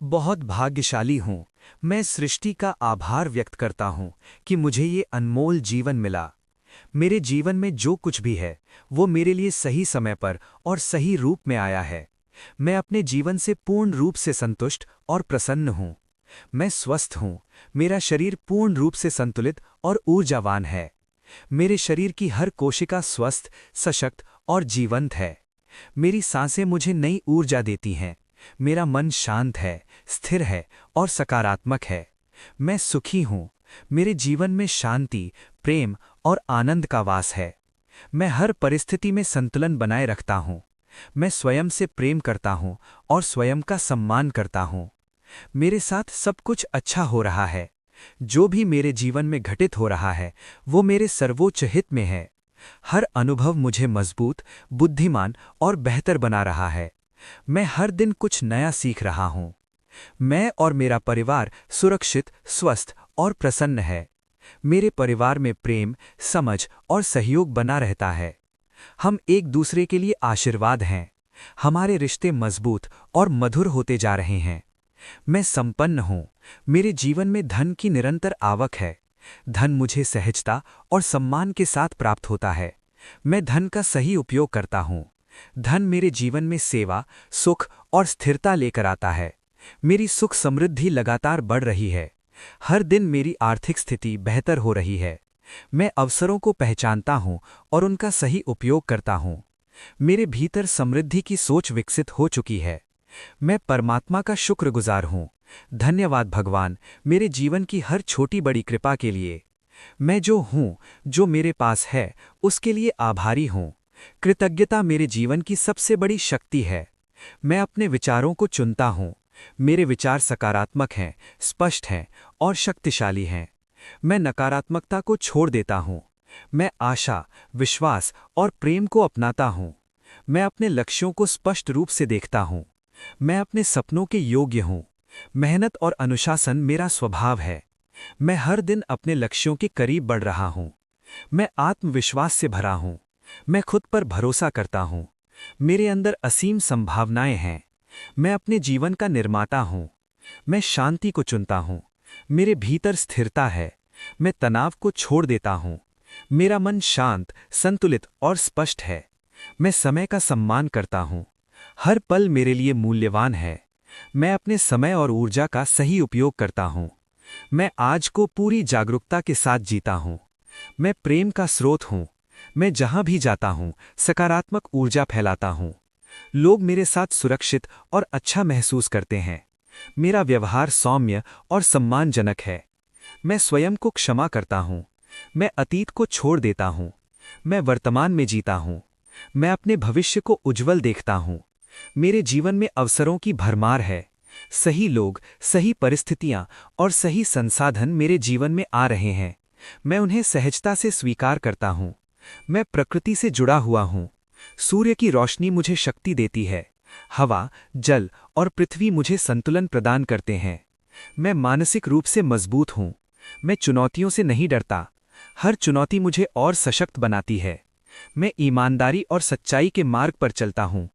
बहुत भाग्यशाली हूँ। मैं सृष्टि का आभार व्यक्त करता हूँ कि मुझे ये अनमोल जीवन मिला। मेरे जीवन में जो कुछ भी है वो मेरे लिए सही समय पर और सही रूप में आया है। मैं अपने जीवन से पूर्ण रूप से संतुष्ट और प्रसन्न हूँ। मैं स्वस्थ हूँ। मेरा शरीर पूर्ण रूप से संतुलित और ऊर्जावान है। मेरे शरीर की हर कोशिका स्वस्थ, सशक्त और जीवंत है। मेरी सांसें मुझे नई ऊर्जा देती हैं। मेरा मन शांत है, स्थिर है और सकारात्मक है। मैं सुखी हूँ। मेरे जीवन में शांति, प्रेम और आनंद का वास है। मैं हर परिस्थिति में संतुलन बनाए रखता हूँ। मैं स्वयं से प्रेम करता हूँ और स्वयं का सम्मान करता हूँ। मेरे साथ सब कुछ अच्छा हो रहा है। जो भी मेरे जीवन में घटित हो रहा है वो मेरे सर्वोच्च हित में है। हर अनुभव मुझे मजबूत, बुद्धिमान और बेहतर बना रहा है। मैं हर दिन कुछ नया सीख रहा हूँ। मैं और मेरा परिवार सुरक्षित, स्वस्थ और प्रसन्न है। मेरे परिवार में प्रेम, समझ और सहयोग बना रहता है। हम एक दूसरे के लिए आशीर्वाद हैं। हमारे रिश्ते मजबूत और मधुर होते जा रहे हैं। मैं संपन्न हूँ। मेरे जीवन में धन की निरंतर आवक है। धन मुझे सहजता और सम्मान के साथ प्राप्त होता है। मैं धन का सही उपयोग करता हूँ। धन मेरे जीवन में सेवा, सुख और स्थिरता लेकर आता है। मेरी सुख समृद्धि लगातार बढ़ रही है। हर दिन मेरी आर्थिक स्थिति बेहतर हो रही है। मैं अवसरों को पहचानता हूँ और उनका सही उपयोग करता हूँ। मेरे भीतर समृद्धि की सोच विकसित हो चुकी है। मैं परमात्मा का शुक्रगुजार हूँ। धन्यवाद भगवान, मेरे जीवन की हर छोटी बड़ी कृपा के लिए। मैं जो हूँ, जो मेरे पास है, उसके लिए आभारी हूँ। कृतज्ञता मेरे जीवन की सबसे बड़ी शक्ति है। मैं अपने विचारों को चुनता हूँ। मेरे विचार सकारात्मक हैं, स्पष्ट हैं और शक्तिशाली हैं। मैं नकारात्मकता को छोड़ देता हूँ। मैं आशा, विश्वास और प्रेम को अपनाता हूँ। मैं अपने लक्ष्यों को स्पष्ट रूप से देखता हूँ। मैं अपने सपनों के योग्य हूँ। मेहनत और अनुशासन मेरा स्वभाव है। मैं हर दिन अपने लक्ष्यों के करीब बढ़ रहा हूँ। मैं आत्मविश्वास से भरा हूँ। मैं खुद पर भरोसा करता हूँ। मेरे अंदर असीम संभावनाएं हैं। मैं अपने जीवन का निर्माता हूँ। मैं शांति को चुनता हूँ। मेरे भीतर स्थिरता है। मैं तनाव को छोड़ देता हूँ। मेरा मन शांत, संतुलित और स्पष्ट है। मैं समय का सम्मान करता हूँ। हर पल मेरे लिए मूल्यवान है। मैं अपने समय और ऊर्जा का सही उपयोग करता हूँ। मैं आज को पूरी जागरूकता के साथ जीता हूँ। मैं प्रेम का स्रोत हूँ। मैं जहाँ भी जाता हूँ, सकारात्मक ऊर्जा फैलाता हूँ। लोग मेरे साथ सुरक्षित और अच्छा महसूस करते हैं। मेरा व्यवहार सौम्य और सम्मानजनक है। मैं स्वयं को क्षमा करता हूँ। मैं अतीत को छोड़ देता हूँ। मैं वर्तमान में जीता हूँ। मैं अपने भविष्य को उज्जवल देखता हूँ। मेरे जीवन में अवसरों की भरमार है। सही लोग, सही परिस्थितियां और सही संसाधन मेरे जीवन में आ रहे हैं। मैं उन्हें सहजता से स्वीकार करता हूँ। मैं प्रकृति से जुड़ा हुआ हूँ। सूर्य की रोशनी मुझे शक्ति देती है। हवा, जल और पृथ्वी मुझे संतुलन प्रदान करते हैं। मैं मानसिक रूप से मजबूत हूँ। मैं चुनौतियों से नहीं डरता। हर चुनौती मुझे और सशक्त बनाती है। मैं ईमानदारी और सच्चाई के मार्ग पर चलता हूँ।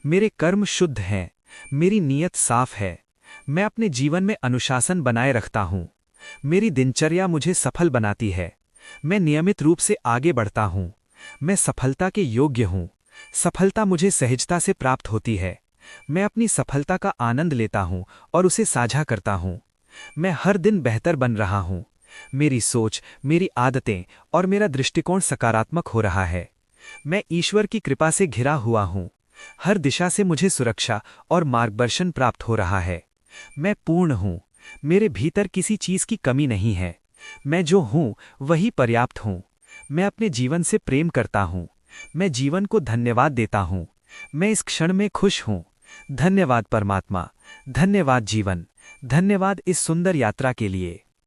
मेरे कर्म शुद्ध हैं। मेरी नीयत साफ है। मैं अपने जीवन में अनुशासन बनाए रखता हूँ। मेरी दिनचर्या मुझे सफल बनाती है। मैं नियमित रूप से आगे बढ़ता हूँ। मैं सफलता के योग्य हूँ। सफलता मुझे सहजता से प्राप्त होती है। मैं अपनी सफलता का आनंद लेता हूँ और उसे साझा करता हूँ। मैं हर दिन बेहतर बन रहा हूँ। मेरी सोच, मेरी आदतें और मेरा दृष्टिकोण सकारात्मक हो रहा है। मैं ईश्वर की कृपा से घिरा हुआ हूँ। हर दिशा से मुझे सुरक्षा और मार्गदर्शन प्राप्त हो रहा है। मैं पूर्ण हूँ। मेरे भीतर किसी चीज की कमी नहीं है। मैं जो हूँ वही पर्याप्त हूँ। मैं अपने जीवन से प्रेम करता हूँ। मैं जीवन को धन्यवाद देता हूँ। मैं इस क्षण में खुश हूँ। धन्यवाद परमात्मा। धन्यवाद जीवन। धन्यवाद इस सुंदर यात्रा के लिए।